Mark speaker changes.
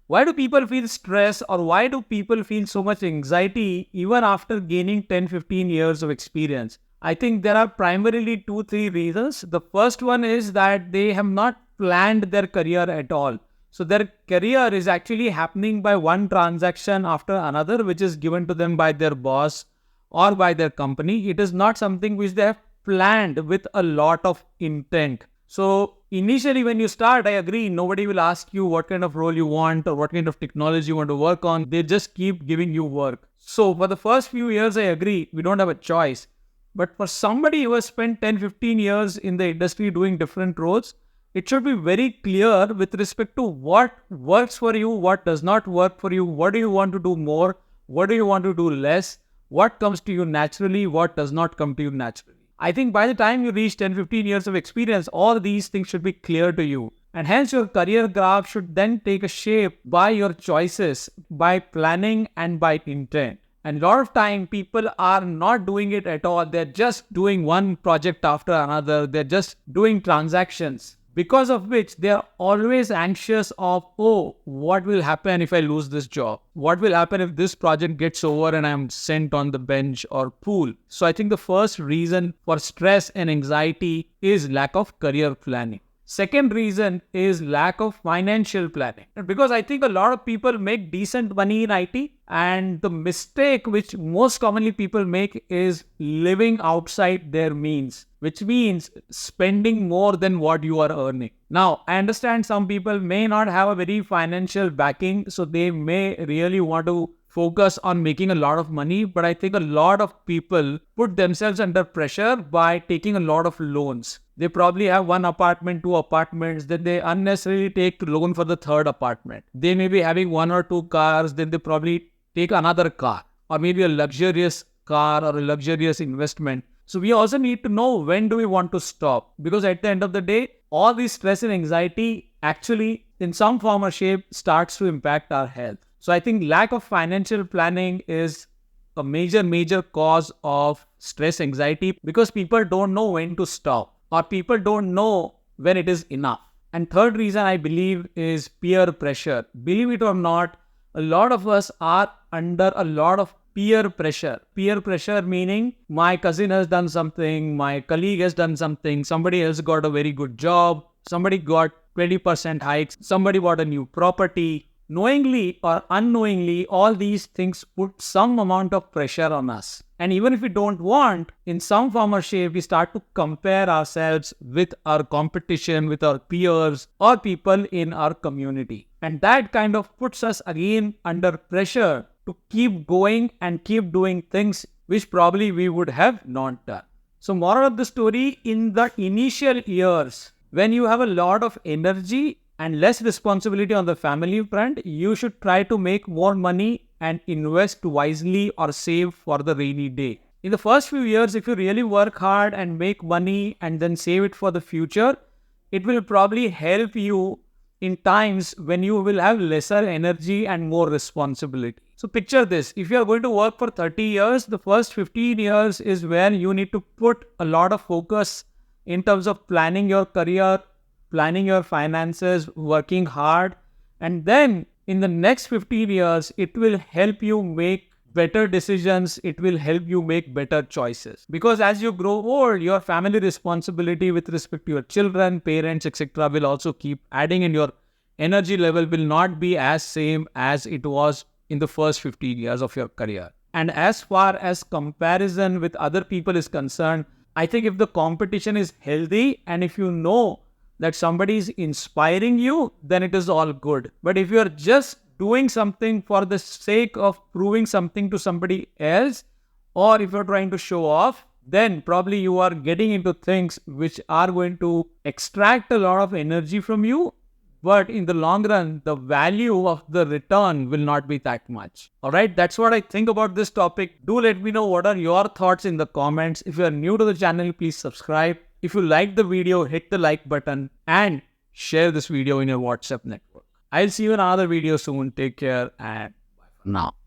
Speaker 1: Why do people feel stress, or why do people feel so much anxiety even after gaining 10, 15 years of experience? I think there are primarily two, three reasons. The first one is that they have not planned their career at all. So their career is actually happening by one transaction after another, which is given to them by their boss or by their company. It is not something which they have planned with a lot of intent. So initially when you start, I agree, nobody will ask you what kind of role you want or what kind of technology you want to work on. They just keep giving you work. So for the first few years, I agree, we don't have a choice. But for somebody who has spent 10, 15 years in the industry doing different roles, it should be very clear with respect to what works for you, what does not work for you, what do you want to do more, what do you want to do less, what comes to you naturally, what does not come to you naturally. I think by the time you reach 10, 15 years of experience, all these things should be clear to you. And hence your career graph should then take a shape by your choices, by planning and by intent. And a lot of time people are not doing it at all. They're just doing one project after another. They're just doing transactions. Because of which they are always anxious of, oh, what will happen if I lose this job? What will happen if this project gets over and I'm sent on the bench or pool? So I think the first reason for stress and anxiety is lack of career planning. Second reason is lack of financial planning. Because I think a lot of people make decent money in IT, and the mistake which most commonly people make is living outside their means, which means spending more than what you are earning. Now, I understand some people may not have a very financial backing, so they may really want to focus on making a lot of money, but I think a lot of people put themselves under pressure by taking a lot of loans. They probably have one apartment, two apartments, then they unnecessarily take loan for the third apartment. They may be having one or two cars, then they probably take another car, or maybe a luxurious car or a luxurious investment. So we also need to know when do we want to stop, because at the end of the day, all this stress and anxiety actually in some form or shape starts to impact our health. So I think lack of financial planning is a major cause of stress anxiety, because people don't know when to stop, or people don't know when it is enough. And third reason I believe is peer pressure. Believe it or not, a lot of us are under a lot of peer pressure. Peer pressure meaning my cousin has done something, my colleague has done something, somebody else got a very good job, somebody got 20% hikes, somebody bought a new property. Knowingly or unknowingly, all these things put some amount of pressure on us. And even if we don't want, in some form or shape, we start to compare ourselves with our competition, with our peers or people in our community. And that kind of puts us again under pressure to keep going and keep doing things which probably we would have not done. So moral of the story, in the initial years, when you have a lot of energy and less responsibility on the family front, you should try to make more money and invest wisely or save for the rainy day. In the first few years, if you really work hard and make money and then save it for the future, it will probably help you in times when you will have lesser energy and more responsibility. So picture this, if you are going to work for 30 years, the first 15 years is where you need to put a lot of focus in terms of planning your career, planning your finances, working hard. And then in the next 15 years, it will help you make better decisions. It will help you make better choices. Because as you grow old, your family responsibility with respect to your children, parents, etc. will also keep adding, and your energy level will not be as same as it was in the first 15 years of your career. And as far as comparison with other people is concerned, I think if the competition is healthy and if you know that somebody is inspiring you, then it is all good. But if you are just doing something for the sake of proving something to somebody else, or if you're trying to show off, then probably you are getting into things which are going to extract a lot of energy from you. But in the long run, the value of the return will not be that much. All right, that's what I think about this topic. Do let me know what are your thoughts in the comments. If you are new to the channel, please subscribe. If you like the video, hit the like button and share this video in your WhatsApp network. I'll see you in another video soon. Take care and bye for now.